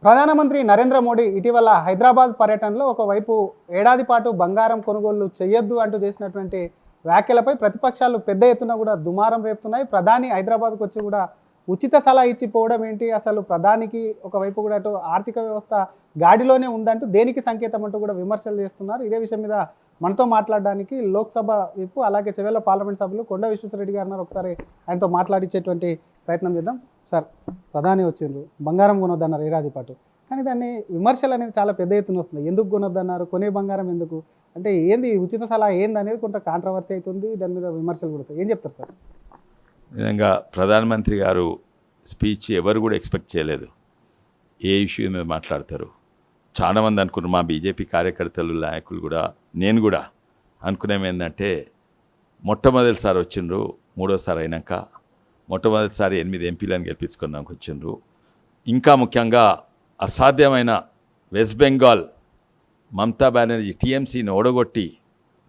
ప్రధానమంత్రి నరేంద్ర మోడీ ఇటీవల హైదరాబాద్ పర్యటనలో ఒకవైపు ఏడాది పాటు బంగారం కొనుగోళ్లు చేయొద్దు అంటూ చేసినటువంటి వ్యాఖ్యలపై ప్రతిపక్షాలు పెద్ద ఎత్తున కూడా దుమారం రేపుతున్నాయి. ప్రధాని హైదరాబాద్కు వచ్చి కూడా ఉచిత సలహా ఇచ్చి పోవడం ఏంటి, అసలు ప్రధానికి ఒకవైపు కూడా అటు ఆర్థిక వ్యవస్థ గాడిలోనే ఉందంటూ దేనికి సంకేతం అంటూ కూడా విమర్శలు చేస్తున్నారు. ఇదే విషయం మీద మనతో మాట్లాడడానికి లోక్సభ విప్ అలాగే చెవెళ్ల పార్లమెంట్ సభ్యులు కొండ విశ్వేశ్వరరెడ్డి గారు ఉన్నారు. ఒకసారి ఆయనతో మాట్లాడించేటువంటి ప్రయత్నం చేద్దాం. సార్, ప్రధాని వచ్చిండ్రు, బంగారం కొనొద్దన్నారు ఏడాది పాటు, కానీ దాన్ని విమర్శలు అనేది చాలా పెద్ద ఎత్తున వస్తున్నాయి. ఎందుకు కొనొద్దన్నారు, కొనే బంగారం ఎందుకు అంటే ఏంది, ఉచిత సలహా ఏంది అనేది కొంత కాంట్రవర్సీ అవుతుంది. దాని మీద విమర్శలు కూడా వస్తాయి. ఏం చెప్తారు సార్? నిజంగా ప్రధానమంత్రి గారు స్పీచ్ ఎవరు కూడా ఎక్స్పెక్ట్ చేయలేదు. ఏ ఇష్యూ మీద మాట్లాడతారు చాలామంది అనుకున్నారు. మా బీజేపీ కార్యకర్తలు నాయకులు కూడా, నేను కూడా అనుకునేది ఏంటంటే, మొట్టమొదటిసారి వచ్చిండ్రు, మూడోసారి అయినాక మొట్టమొదటిసారి 8 ఎంపీలను గెలిపించుకున్నాక వచ్చిండ్రు. ఇంకా ముఖ్యంగా అసాధ్యమైన వెస్ట్ బెంగాల్ మమతా బెనర్జీ టీఎంసీని ఓడగొట్టి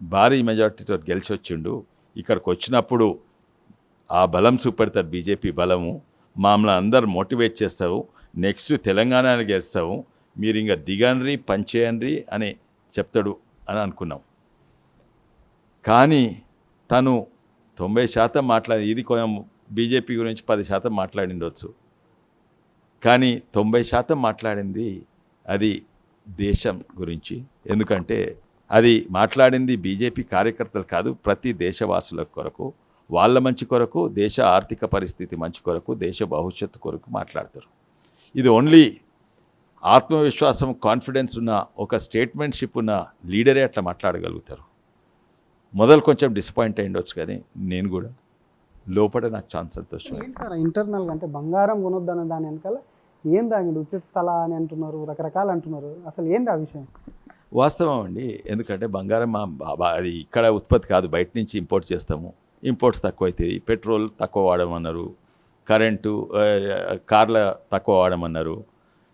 భారీ మెజార్టీతో గెలిచి వచ్చిండు. ఇక్కడికి వచ్చినప్పుడు ఆ బలం చూపెడతారు, బీజేపీ బలము. మమ్మల్ని అందరు మోటివేట్ చేస్తావు, నెక్స్ట్ తెలంగాణని గెలుస్తావు, మీరు ఇంకా దిగండ్రి పనిచేయండి అని చెప్తాడు అని అనుకున్నాం. కానీ తను 90% మాట్లాడి, ఇది కొంచెం బీజేపీ గురించి 10% మాట్లాడిండొచ్చు, కానీ 90% మాట్లాడింది అది దేశం గురించి. ఎందుకంటే అది మాట్లాడింది బీజేపీ కార్యకర్తలు కాదు, ప్రతి దేశవాసుల కొరకు, వాళ్ళ మంచి కొరకు, దేశ ఆర్థిక పరిస్థితి మంచి కొరకు, దేశ భవిష్యత్తు కొరకు మాట్లాడతారు. ఇది ఓన్లీ ఆత్మవిశ్వాసం, కాన్ఫిడెన్స్ ఉన్న ఒక స్టేట్మెంట్షిప్ ఉన్న లీడరే అట్లా మాట్లాడగలుగుతారు. మొదలు కొంచెం డిసప్పాయింట్ అయ్యిండొచ్చు, కానీ నేను కూడా లోపల నాకు చాలా సంతోషం. ఇంటర్నల్గా అంటే బంగారం కొనొద్దన్న దాని వెనకాల ఏం దాని ఉచిత సలహా అని అంటున్నారు, రకరకాలు అంటున్నారు. అసలు ఏంది ఆ విషయం? వాస్తవం అండి. ఎందుకంటే బంగారం అది ఇక్కడ ఉత్పత్తి కాదు, బయట నుంచి ఇంపోర్ట్ చేస్తాము. ఇంపోర్ట్స్ తక్కువ అవుతాయి, పెట్రోల్ తక్కువ వాడమన్నారు, కరెంటు కార్ల తక్కువ వాడమన్నారు,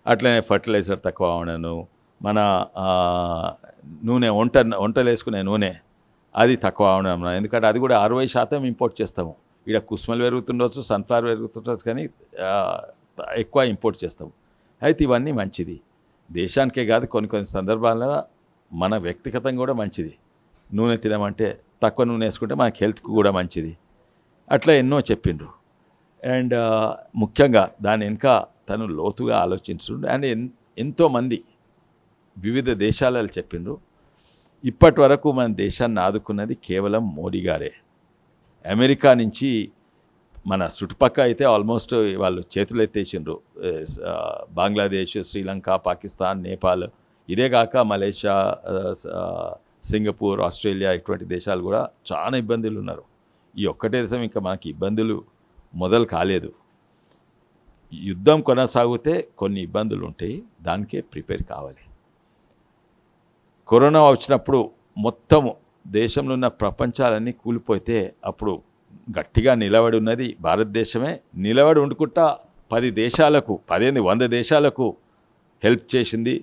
అట్లనే ఫర్టిలైజర్ తక్కువ వాడను, మన నూనె వంటలు వేసుకునే నూనె అది తక్కువ వాడమన్నారు. ఎందుకంటే అది కూడా 60% ఇంపోర్ట్ చేస్తాము. ఇక్కడ కుస్మలు పెరుగుతుండొచ్చు, సన్ఫ్లవర్ పెరుగుతుండొచ్చు, కానీ ఎక్కువ ఇంపోర్ట్ చేస్తాము. అయితే ఇవన్నీ మంచిది, దేశానికే కాదు, కొన్ని సందర్భాల్లో మన వ్యక్తిగతంగా కూడా మంచిది. నూనె తినమంటే తక్కువ నూనె వేసుకుంటే మనకి హెల్త్కి కూడా మంచిది. అట్లా ఎన్నో చెప్పిండ్రు. అండ్ ముఖ్యంగా దాని వెనుక తను లోతుగా ఆలోచించుండు. అండ్ ఎంతోమంది వివిధ దేశాలలో చెప్పిండ్రు. ఇప్పటి వరకు మన దేశాన్ని ఆదుకున్నది కేవలం మోడీ గారే. అమెరికా నుంచి మన చుట్టుపక్క అయితే ఆల్మోస్ట్ వాళ్ళు చేతులు ఎత్తేసిండ్రు. బంగ్లాదేశ్, శ్రీలంక, పాకిస్తాన్, నేపాల్, ఇదే కాక మలేషియా, సింగపూర్, ఆస్ట్రేలియా, ఇటువంటి దేశాలు కూడా చాలా ఇబ్బందులు ఉన్నారు. ఈ ఒక్కటే దేశం ఇంకా మనకి ఇబ్బందులు మొదలు కాలేదు. యుద్ధం కొనసాగితే కొన్ని ఇబ్బందులు ఉంటాయి, దానికే ప్రిపేర్ కావాలి. కరోనా వచ్చినప్పుడు మొత్తం దేశంలో ఉన్న ప్రపంచాలన్నీ కూలిపోతే అప్పుడు గట్టిగా నిలబడి ఉన్నది భారతదేశమే. నిలబడి ఉండుకుంటా 10 దేశాలకు, 100 దేశాలకు హెల్ప్ చేసింది.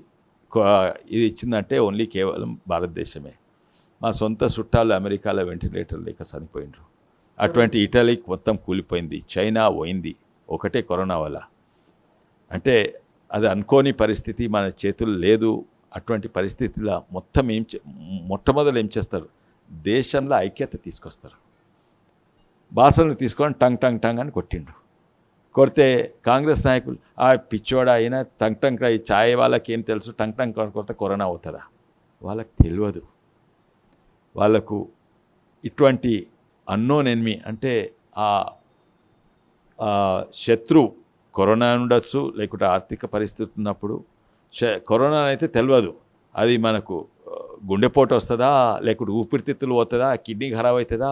ఇది ఇచ్చిందంటే ఓన్లీ కేవలం భారతదేశమే. మా సొంత చుట్టాలు అమెరికాలో వెంటిలేటర్ లేక చనిపోయినరు. అటువంటి ఇటలీకి మొత్తం కూలిపోయింది, చైనా పోయింది ఒకటే కరోనా వల్ల. అంటే అది అనుకోని పరిస్థితి, మన చేతులు లేదు. అటువంటి పరిస్థితిలో మొట్టమొదలు ఏం చేస్తారు, దేశంలో ఐక్యత తీసుకొస్తారు. భాషను తీసుకొని టంగ్ టంగ్ టంగ్ అని కొట్టిండు. కొడితే కాంగ్రెస్ నాయకులు ఆ పిచ్చోడా అయినా టంగ్ టంగ్, ఈ ఛాయ్ వాళ్ళకి ఏం తెలుసు, టంగ్ టంగ్ కొడితే కరోనా అవుతుందా? వాళ్ళకి తెలియదు. వాళ్ళకు ఇటువంటి అన్నోన్ ఎనిమి అంటే ఆ శత్రు కరోనా ఉండొచ్చు, లేకుంటే ఆర్థిక పరిస్థితి ఉన్నప్పుడు. కరోనా అయితే తెలియదు, అది మనకు గుండెపోటు వస్తుందా, లేకుంటే ఊపిరితిత్తులు పోతుందా, కిడ్నీ ఖరాబ్ అవుతుందా,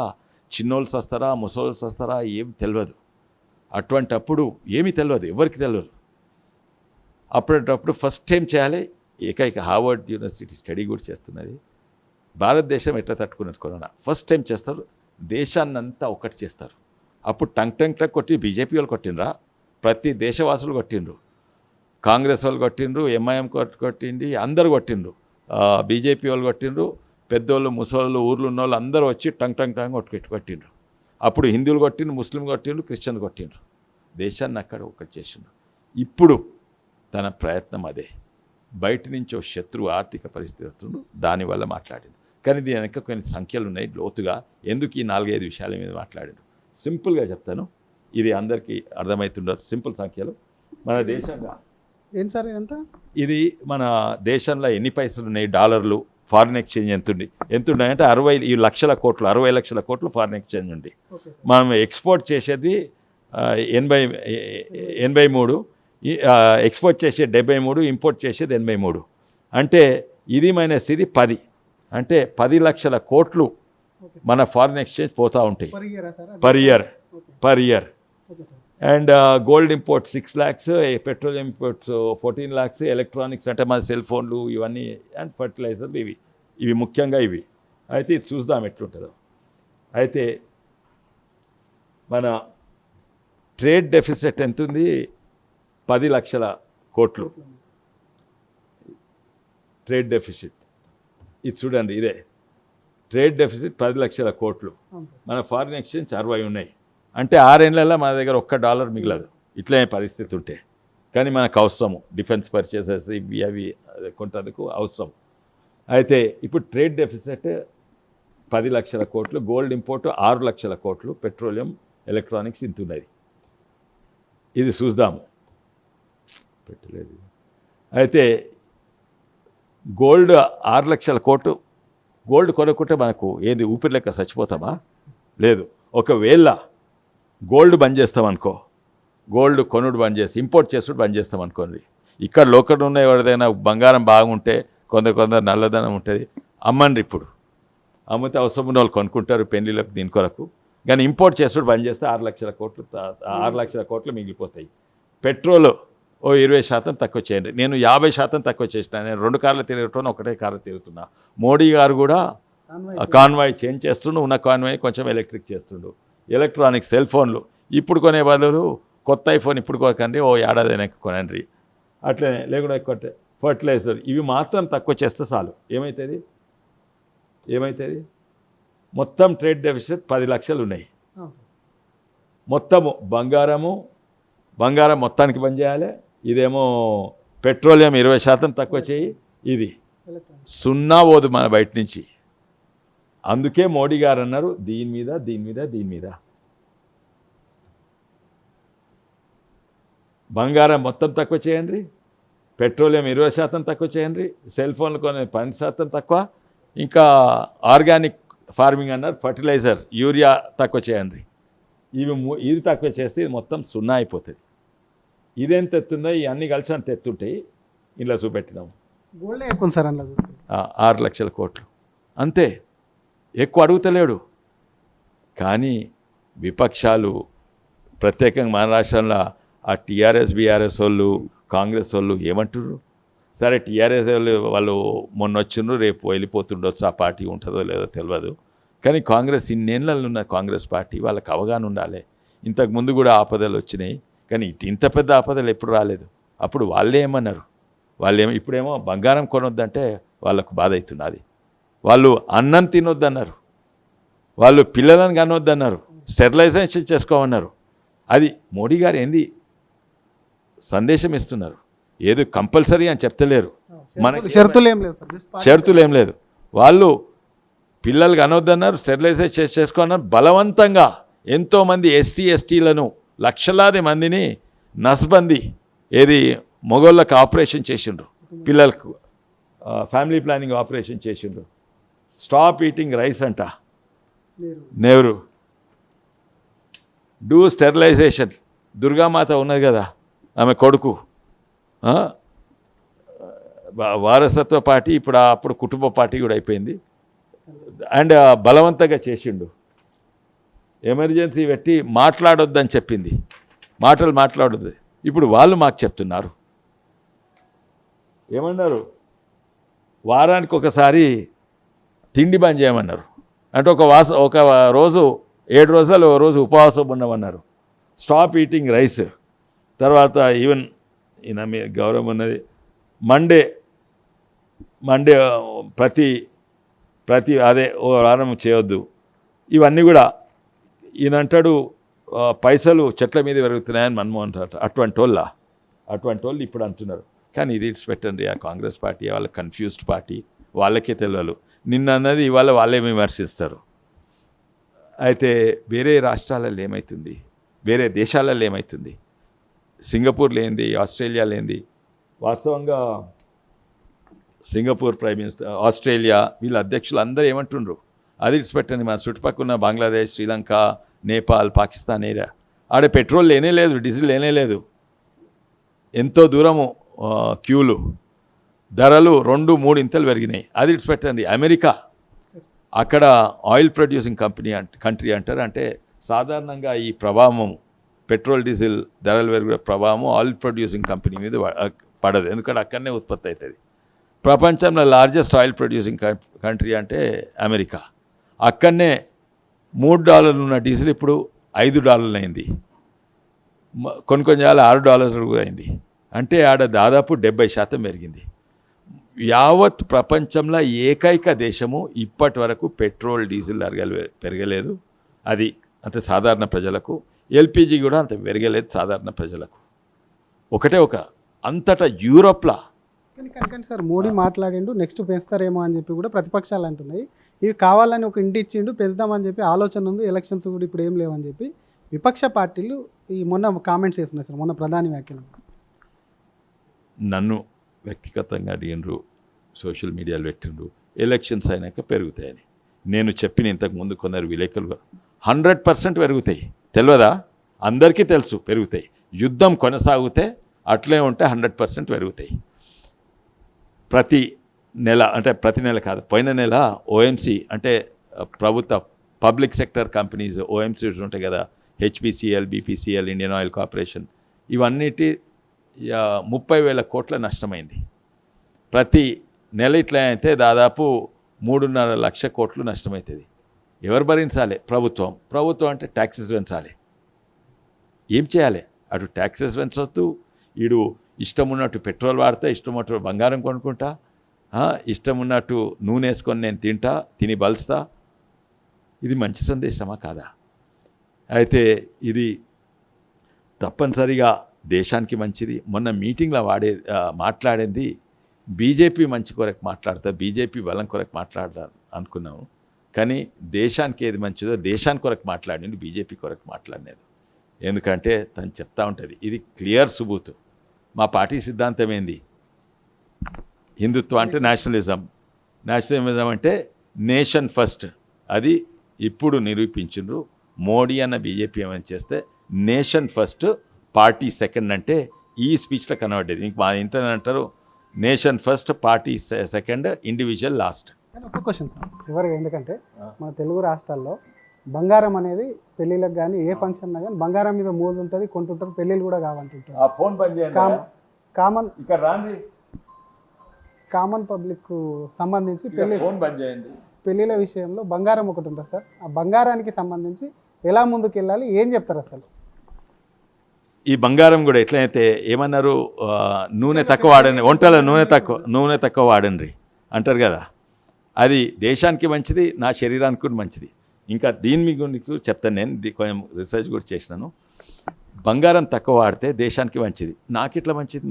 చిన్నోళ్ళు వస్తారా, ముసలోళ్ళు వస్తారా, ఏమి తెలియదు. అటువంటప్పుడు ఏమీ తెలియదు, ఎవరికి తెలియదు. అప్పుడప్పుడు ఫస్ట్ టైం చేయాలి. ఏకైక హార్వర్డ్ యూనివర్సిటీ స్టడీ కూడా చేస్తున్నది, భారతదేశం ఎట్లా తట్టుకున్నది కరోనా. ఫస్ట్ టైం చేస్తారు, దేశాన్నంతా ఒకటి చేస్తారు. అప్పుడు టంగ్ టంగ్ టంగ్ కొట్టి బీజేపీ వాళ్ళు కొట్టినరా, ప్రతి దేశవాసులు కొట్టిండ్రు, కాంగ్రెస్ వాళ్ళు కొట్టిండ్రు, ఎంఐఎం కొట్టింది, అందరు కొట్టిండ్రు, బీజేపీ వాళ్ళు కొట్టిండ్రు, పెద్దోళ్ళు, ముసలోళ్ళు, ఊర్లు ఉన్న వాళ్ళు అందరూ వచ్చి టంగ్ టంగ్ టంగ్ కొట్టిండ్రు. అప్పుడు హిందువులు కొట్టిండ్రు, ముస్లిం కొట్టిండ్రు, క్రిస్టియన్ కొట్టిండ్రు, దేశాన్ని అక్కడ ఒకటి చేసిండ్రు. ఇప్పుడు తన ప్రయత్నం అదే. బయట నుంచి ఓ శత్రువు ఆర్థిక పరిస్థితి వస్తుండు, దానివల్ల మాట్లాడింది. కానీ దీని వెనక కొన్ని సంఖ్యలు ఉన్నాయి లోతుగా. ఎందుకు ఈ 4-5 విషయాల మీద మాట్లాడాడు? సింపుల్గా చెప్తాను, ఇది అందరికీ అర్థమవుతుండదు. సింపుల్ సంఖ్యలు. మన దేశంగా ఏం సార్ ఎంత, ఇది మన దేశంలో ఎన్ని పైసలు ఉన్నాయి డాలర్లు, ఫారిన్ ఎక్స్చేంజ్ ఎంతున్నాయి అంటే 60 లక్షల కోట్లు ఫారిన్ ఎక్స్చేంజ్ ఉంది. మనం ఎక్స్పోర్ట్ చేసేది 83, ఎక్స్పోర్ట్ చేసే 73, ఇంపోర్ట్ చేసేది 83. అంటే ఇది మైనస్ ఇది 10, అంటే 10 లక్షల కోట్లు మన ఫారిన్ ఎక్స్చేంజ్ పోతూ ఉంటాయి per year. And gold import 6 lakhs, petrol imports 14 lakhs, electronics అంటే మన సెల్ ఫోన్లు ఇవన్నీ, అండ్ ఫర్టిలైజర్లు ఇవి ముఖ్యంగా ఇవి. అయితే ఇది చూద్దాం ఎట్లుంటుందో. అయితే మన ట్రేడ్ డెఫిసిట్ ఎంత ఉంది? 10 లక్షల కోట్లు ట్రేడ్ డెఫిసిట్. ఇది చూడండి, ఇదే ట్రేడ్ డెఫిసిట్ 10 లక్షల కోట్లు. మన ఫారిన్ ఎక్స్చేంజ్ 60 ఉన్నాయి. అంటే 6 ఏళ్లలో మన దగ్గర $1 మిగలదు ఇట్లే పరిస్థితి ఉంటే. కానీ మనకు అవసరము డిఫెన్స్ పర్చేసెస్ ఇవి అవి కొంతకు అవసరం. అయితే ఇప్పుడు ట్రేడ్ డెఫిసిట్ 10 లక్షల కోట్లు, గోల్డ్ ఇంపోర్ట్ 6 లక్షల కోట్లు, పెట్రోలియం ఎలక్ట్రానిక్స్ ఇంత ఉన్నది. ఇది చూద్దాము. పెట్టలేదు. అయితే గోల్డ్ 6 లక్షల కోట్లు గోల్డ్ కొనుక్కుంటే మనకు ఏది ఊపిరి లెక్క చచ్చిపోతామా? లేదు. ఒకవేళ గోల్డ్ బంద్ చేస్తామనుకో, గోల్డ్ కొనుడు బంద్ చేసి ఇంపోర్ట్ చేసుడు బంద్ చేస్తామనుకోండి, ఇక్కడ లోకల్ ఉన్న ఎవరిదైనా బంగారం బాగుంటే కొందరు నల్లదనం ఉంటుంది, అమ్మండి. ఇప్పుడు అమ్మితే అవసరం ఉన్న వాళ్ళు కొనుక్కుంటారు పెళ్లిలకు దీని కొరకు. కానీ ఇంపోర్ట్ చేసుడు బంద్ చేస్తే 6 లక్షల కోట్లు మిగిలిపోతాయి. పెట్రోల్ ఓ 20% తక్కువ చేయండి. నేను 50% తక్కువ చేసిన. నేను 2 కార్లు తిరుగుతున్నా, ఒకటే కార్లు తిరుగుతున్నా. మోడీ గారు కూడా కాన్వాయ్ చేంజ్ చేస్తుండు, ఉన్న కాన్వాయ్ కొంచెం ఎలక్ట్రిక్ చేస్తుండు. ఎలక్ట్రానిక్స్ సెల్ ఫోన్లు ఇప్పుడు కొనే బదులు కొత్త ఐఫోన్ ఇప్పుడు కొనకండి, ఓ ఏడాది వెనక్కి కొనండి. అట్లనే లేకుండా కొట్టే ఫర్టిలైజర్ ఇవి మాత్రం తక్కువ చేస్తే చాలు. ఏమవుతుంది? మొత్తం ట్రేడ్ డెఫిసిట్ 10 లక్షలు ఉన్నాయి. మొత్తము బంగారం మొత్తానికి బంద్ చేయాలి. ఇదేమో పెట్రోలియం 20% తక్కువ చేయి. ఇది 0 పోదు మన బయట నుంచి. అందుకే మోడీ గారు అన్నారు దీని మీద బంగారం మొత్తం తక్కువ చేయండి, పెట్రోలియం 20% తక్కువ చేయండి, సెల్ ఫోన్లు కొన్ని 10% తక్కువ, ఇంకా ఆర్గానిక్ ఫార్మింగ్ అన్నారు, ఫర్టిలైజర్ యూరియా తక్కువ చేయండి. ఇది తక్కువ చేస్తే ఇది మొత్తం 0 అయిపోతుంది. ఇదేంత ఎత్తుందో ఇవన్నీ కలిసి అంత ఎత్తుంటాయి. ఇలా చూపెట్టినాము. గోల్డ్ ఎక్కువ సార్, 6 లక్షల కోట్లు అంతే, ఎక్కువ అడుగుతలేడు. కానీ విపక్షాలు ప్రత్యేకంగా మన రాష్ట్రంలో ఆ టీఆర్ఎస్ బీఆర్ఎస్ వాళ్ళు కాంగ్రెస్ వాళ్ళు ఏమంటున్నారు? సరే టీఆర్ఎస్ వాళ్ళు మొన్న వచ్చిండ్రు, రేపు వెళ్ళిపోతుండొచ్చు, ఆ పార్టీ ఉంటుందో లేదో తెలియదు. కానీ కాంగ్రెస్ ఇన్నేళ్ళలో ఉన్న కాంగ్రెస్ పార్టీ వాళ్ళకి అవగాహన ఉండాలి. ఇంతకుముందు కూడా ఆపదలు వచ్చినాయి, కానీ ఇంత పెద్ద ఆపదలు ఎప్పుడు రాలేదు. అప్పుడు వాళ్ళే ఏమన్నారు? ఇప్పుడేమో బంగారం కొనొద్దంటే వాళ్ళకు బాధ అవుతున్నది. వాళ్ళు అన్నం తినొద్దన్నారు, వాళ్ళు పిల్లలను కనొద్దన్నారు, స్టెరిలైజేషన్ చేసుకోమన్నారు. అది మోడీ గారు ఏంది సందేశం ఇస్తున్నారు? ఏదో కంపల్సరీ అని చెప్తలేరు. మనకి షరతులు ఏం లేదు. వాళ్ళు పిల్లలు కనొద్దన్నారు, స్టెరిలైజేషన్ చేసుకోమన్నారు. బలవంతంగా ఎంతోమంది ఎస్సీ ఎస్టీలను లక్షలాది మందిని నస్బందీ మొగోళ్ళకి ఆపరేషన్ చేసిండ్రు, పిల్లలకు ఫ్యామిలీ ప్లానింగ్ ఆపరేషన్ చేసిండ్రు. స్టాప్ ఈటింగ్ రైస్ అంట నెహ్రూ. Do sterilisation. దుర్గామాత ఉన్నది కదా, ఆమె కొడుకు వారసత్వ పార్టీ, అప్పుడు కుటుంబ పార్టీ కూడా అయిపోయింది. అండ్ బలవంతంగా చేసిండు. ఎమర్జెన్సీ పెట్టి మాట్లాడొద్దని చెప్పింది, మాట్లాడొద్దు. ఇప్పుడు వాళ్ళు మాకు చెప్తున్నారు ఏమన్నారు? వారానికి ఒకసారి తిండి బంద్ చేయమన్నారు. అంటే ఒక రోజు 7 రోజులు ఒక రోజు ఉపవాసం ఉండమన్నారు. Stop eating rice. తర్వాత ఈవెన్ ఈయన మీ గౌరవం ఉన్నది మండే ప్రతి అదే ఓ వారం చేయొద్దు. ఇవన్నీ కూడా ఈయన అంటాడు పైసలు చెట్ల మీద పెరుగుతున్నాయని మన్మోహన్ రావు. అటువంటి వాళ్ళ అటువంటి వాళ్ళు ఇప్పుడు అంటున్నారు. కానీ ఇది ఇట్స్ పెట్టండి, ఆ కాంగ్రెస్ పార్టీ వాళ్ళ కన్ఫ్యూజ్డ్ పార్టీ, వాళ్ళకే తెలియదు. నిన్న అన్నది ఇవాళ వాళ్ళే విమర్శిస్తారు. అయితే వేరే రాష్ట్రాలలో ఏమవుతుంది, వేరే దేశాలలో ఏమవుతుంది, సింగపూర్ లేనిది, ఆస్ట్రేలియా లేనిది. వాస్తవంగా సింగపూర్ ప్రైమ్ మినిస్టర్, ఆస్ట్రేలియా వీళ్ళ అధ్యక్షులు అందరూ ఏమంటుండ్రు, అది ఇట్స్ పెట్టండి, మన చుట్టుపక్కల ఉన్న బంగ్లాదేశ్, శ్రీలంక, నేపాల్, పాకిస్తాన్ ఏరియా ఆడే పెట్రోల్ లేనే లేదు, డీజిల్ లేనే లేదు, ఎంతో దూరము క్యూలు, ధరలు 2-3 ఇంతలు పెరిగినాయి. అది ఇట్స్ పెట్టండి అమెరికా, అక్కడ ఆయిల్ ప్రొడ్యూసింగ్ కంట్రీ అంటారు. అంటే సాధారణంగా ఈ ప్రభావం పెట్రోల్ డీజిల్ ధరలు పెరిగే ప్రభావం ఆయిల్ ప్రొడ్యూసింగ్ కంపెనీ మీద పడదు, ఎందుకంటే అక్కడనే ఉత్పత్తి అవుతుంది. ప్రపంచంలో లార్జెస్ట్ ఆయిల్ ప్రొడ్యూసింగ్ కంట్రీ అంటే అమెరికా. అక్కడనే $3 ఉన్న డీజిల్ ఇప్పుడు $5 అయింది, కొన్ని $6 కూడా అయింది. అంటే ఆడ దాదాపు 70% పెరిగింది. యావత్ ప్రపంచంలో ఏకైక దేశము ఇప్పటి వరకు పెట్రోల్ డీజిల్ పెరగలేదు. అది అంటే సాధారణ ప్రజలకు. ఎల్పిజి కూడా అంత పెరగలేదు సాధారణ ప్రజలకు. ఒకటే అంతటా యూరోప్లా. కానీ సార్ మోడీ మాట్లాడిండు నెక్స్ట్ పెంచుతారేమో అని చెప్పి కూడా ప్రతిపక్షాలు అంటున్నాయి. ఇవి కావాలని ఒక ఇంటి ఇచ్చిండు, పెంచుదామని చెప్పి ఆలోచన ఉంది, ఎలక్షన్స్ కూడా ఇప్పుడు ఏం లేవని చెప్పి విపక్ష పార్టీలు ఈ మొన్న కామెంట్స్ చేస్తున్నాయి సార్, మొన్న ప్రధాని వ్యాఖ్యలు. నన్ను వ్యక్తిగతంగా అడిగినరు, సోషల్ మీడియాలో పెట్టిండ్రు ఎలక్షన్స్ అయినాక పెరుగుతాయని. నేను చెప్పిన ఇంతకుముందు కొందరు విలేకరులు 100% పెరుగుతాయి, తెలియదా? అందరికీ తెలుసు పెరుగుతాయి. యుద్ధం కొనసాగితే అట్లే ఉంటే 100% పెరుగుతాయి. ప్రతి నెల, అంటే ప్రతి నెల కాదు, పోయిన నెల ఓఎంసీ అంటే ప్రభుత్వ పబ్లిక్ సెక్టర్ కంపెనీస్ ఓఎంసీస్ ఉంటాయి కదా, HPCL, BPCL, Indian oil corporation, ఇవన్నిటి 30,000 కోట్ల నష్టమైంది. ప్రతి నెల ఇట్లా అయితే దాదాపు 3.5 లక్ష కోట్లు నష్టమవుతుంది. ఎవరు భరించాలి? ప్రభుత్వం అంటే ట్యాక్సెస్ పెంచాలి. ఏం చేయాలి? అటు ట్యాక్సెస్ పెంచొద్దు, ఈడు ఇష్టం ఉన్నట్టు పెట్రోల్ వాడితే, ఇష్టం ఉన్నట్టు బంగారం కొనుక్కుంటా, ఇష్టం ఉన్నట్టు నూనె వేసుకొని నేను తిని బలుస్తా. ఇది మంచి సందేశమా కాదా? అయితే ఇది తప్పనిసరిగా దేశానికి మంచిది. మొన్న మీటింగ్లో మాట్లాడింది బీజేపీ మంచి కొరకు మాట్లాడతా, బీజేపీ బలం కొరకు మాట్లాడదా అనుకున్నాము. కానీ దేశానికి ఏది మంచిదో దేశానికి కొరకు మాట్లాడింది, బీజేపీ కొరకు మాట్లాడినది. ఎందుకంటే తను చెప్తా ఉంటుంది, ఇది క్లియర్ సుబూతు. మా పార్టీ సిద్ధాంతం ఏంది? హిందుత్వం అంటే నేషనలిజం అంటే నేషన్ ఫస్ట్. అది ఇప్పుడు నిరూపించిండ్రు. మోడీ అన్న బీజేపీ ఏమని చేస్తే నేషన్ ఫస్ట్, పార్టీ సెకండ్ అంటే ఈ స్పీచ్లో కనబడ్డది. ఇంక మా ఇంటర్నెట్ అంటారు nation first, party second, individual last. కానీ ఒక క్వశ్చన్ సార్ చివరిగా, ఎందుకంటే మన తెలుగు రాష్ట్రాల్లో బంగారం అనేది పెళ్ళిళ్ళకి కానీ ఏ ఫంక్షన్ కానీ బంగారం మీద మోజు ఉంటుంది, కొంటుంటారు, పెళ్ళిళ్ళు కూడా కావాలంటుంటారు. ఫోన్ కామన్ పబ్లిక్ సంబంధించి చేయండి. పెళ్ళిళ్ళ విషయంలో బంగారం ఒకటి ఉంటుంది సార్. ఆ బంగారానికి సంబంధించి ఎలా ముందుకు వెళ్ళాలి, ఏం చెప్తారు అసలు? ఈ బంగారం కూడా ఎట్లయితే ఏమన్నారు, నూనె తక్కువ వాడండి, వంటలో నూనె తక్కువ వాడండి అంటారు కదా. అది దేశానికి మంచిది, నా శరీరానికి కూడా మంచిది. ఇంకా దీని గురించి చెప్తాను. నేను కొంచెం రీసెర్చ్ కూడా చేసినాను. బంగారం తక్కువ వాడితే దేశానికి మంచిది. నాకు ఇట్లా మంచిది,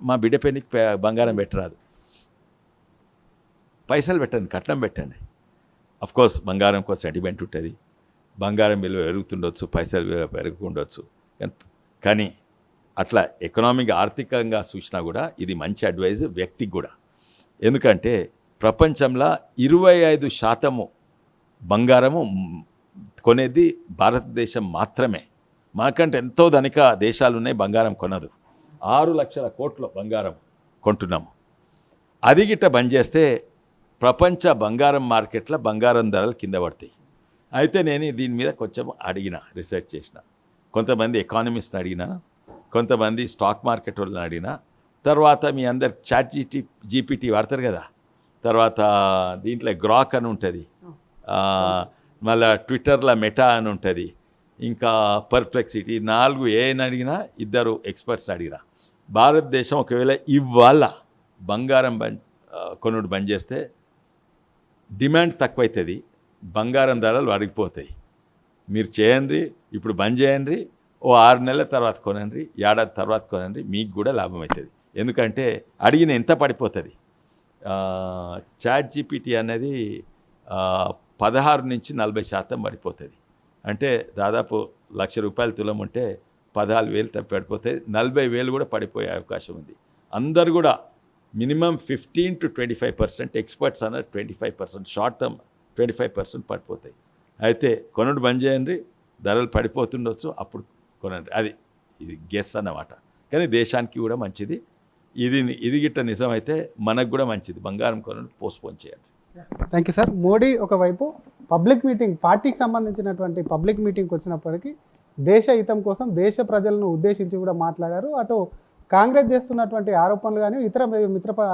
మా బిడ్డ పెళ్ళికి బంగారం పెట్టరాదు, పైసలు పెట్టండి, కట్నం పెట్టండి. అఫ్కోర్స్ బంగారం కోసం సెంటిమెంట్ ఉంటుంది, బంగారం విలువ పెరుగుతుండొచ్చు, పైసలు విలువ పెరుగుతుండొచ్చు. కానీ అట్లా ఎకనామిక్ ఆర్థికంగా చూసినా కూడా ఇది మంచి అడ్వైజ్ వ్యక్తికి కూడా. ఎందుకంటే ప్రపంచంలో 25% బంగారము కొనేది భారతదేశం మాత్రమే. మాకంటే ఎంతో ధనిక దేశాలు ఉన్నాయి, బంగారం కొనదు. 6 లక్షల కోట్ల బంగారం కొంటున్నాము. అది గిట్ట బంద్ చేస్తే ప్రపంచ బంగారం మార్కెట్లో బంగారం ధరలు కింద పడతాయి. అయితే నేను దీని మీద కొంచెం రీసెర్చ్ చేసిన, కొంతమంది ఎకానమిస్ట్ని అడిగినా, కొంతమంది స్టాక్ మార్కెట్ వాళ్ళని అడిగినా, తర్వాత మీ అందరు చాట్ జీపీటీ వాడతారు కదా, తర్వాత దీంట్లో గ్రాక్ అని ఉంటుంది, మళ్ళీ ట్విట్టర్లో మెటా అని ఉంటుంది, ఇంకా పర్ప్లెక్సిటీ, 4 ఏని అడిగినా 2 ఎక్స్పర్ట్స్ అడిగినా, భారతదేశం ఒకవేళ ఇవాళ బంగారం కొనుడు బంద్ చేస్తే డిమాండ్ తక్కువవుతుంది, బంగారం ధరలు అరిగిపోతాయి. మీరు చేయండి, ఇప్పుడు బంద్ చేయండి, ఓ 6 నెలల తర్వాత కొనండి, ఏడాది తర్వాత కొనండి, మీకు కూడా లాభం అవుతుంది. ఎందుకంటే అడిగిన ఎంత పడిపోతుంది. చాట్ జీపీటీ అనేది 16-40% పడిపోతుంది. అంటే దాదాపు ₹1,00,000 తులం ఉంటే 14,000 పడిపోతాయి, 40,000 కూడా పడిపోయే అవకాశం ఉంది. అందరు కూడా మినిమం 15-25%, ఎక్స్పర్ట్స్ అన్నది 25%, షార్ట్ టర్మ్ 25% పడిపోతాయి. అయితే కొనుడు బంద్ చేయండి, ధరలు పడిపోతుండొచ్చు, అప్పుడు కొనండి. ఇది గెస్ అన్నమాట. కానీ దేశానికి కూడా మంచిది. ఇది గిట్ట నిజమైతే మనకు కూడా మంచిది. బంగారం కొనుడు పోస్ట్పోన్ చేయండి. Thank you sir. మోడీ ఒకవైపు పబ్లిక్ మీటింగ్, పార్టీకి సంబంధించినటువంటి పబ్లిక్ మీటింగ్కి వచ్చినప్పటికీ దేశ హితం కోసం దేశ ప్రజలను ఉద్దేశించి కూడా మాట్లాడారు. అటు కాంగ్రెస్ చేస్తున్నటువంటి ఆరోపణలు కానీ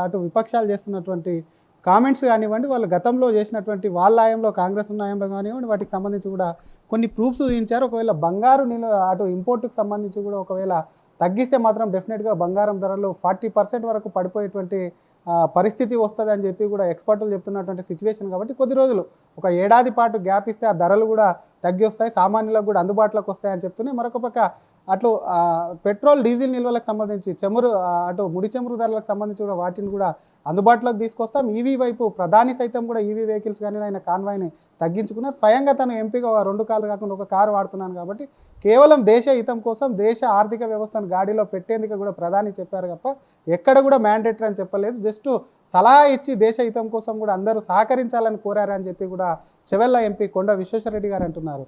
అటు విపక్షాలు చేస్తున్నటువంటి కామెంట్స్ కానివ్వండి, వాళ్ళు గతంలో చేసినటువంటి వాళ్ళ హయాంలో కాంగ్రెస్ ఉన్న హయాంలో కానివ్వండి, వాటికి సంబంధించి కూడా కొన్ని ప్రూఫ్స్ చూపించారు. ఒకవేళ బంగారు అటు ఇంపోర్ట్కి సంబంధించి కూడా ఒకవేళ తగ్గిస్తే మాత్రం డెఫినెట్గా బంగారం ధరలు 40% వరకు పడిపోయేటువంటి పరిస్థితి వస్తుంది అని చెప్పి కూడా ఎక్స్పర్టులు చెప్తున్నటువంటి సిచ్యువేషన్. కాబట్టి కొద్ది రోజులు ఒక ఏడాది పాటు గ్యాప్ ఇస్తే ఆ ధరలు కూడా తగ్గి వస్తాయి, సామాన్యులకు కూడా అందుబాటులోకి వస్తాయని చెప్తున్నాయి. మరొక పక్క అటు పెట్రోల్ డీజిల్ నిల్వలకు సంబంధించి అటు ముడి చమురు ధరలకు సంబంధించి కూడా వాటిని కూడా అందుబాటులోకి తీసుకొస్తాం. ఈవీ వైపు ప్రధాని సైతం కూడా ఈవీ వెహికల్స్ కానీ ఆయన కాన్వాయ్ని తగ్గించుకున్నారు. స్వయంగా తను ఎంపీగా 2 కార్లు కాకుండా ఒక కారు వాడుతున్నాను కాబట్టి కేవలం దేశ హితం కోసం దేశ ఆర్థిక వ్యవస్థను గాడిలో పెట్టేందుకు కూడా ప్రధాని చెప్పారు తప్ప ఎక్కడ కూడా మ్యాండేటరీ అని చెప్పలేదు. జస్ట్ సలహా ఇచ్చి దేశ హితం కోసం కూడా అందరూ సహకరించాలని కోరారని చెప్పి కూడా చెవెళ్ళ ఎంపీ కొండ విశ్వేశ్వరరెడ్డి గారు అంటున్నారు.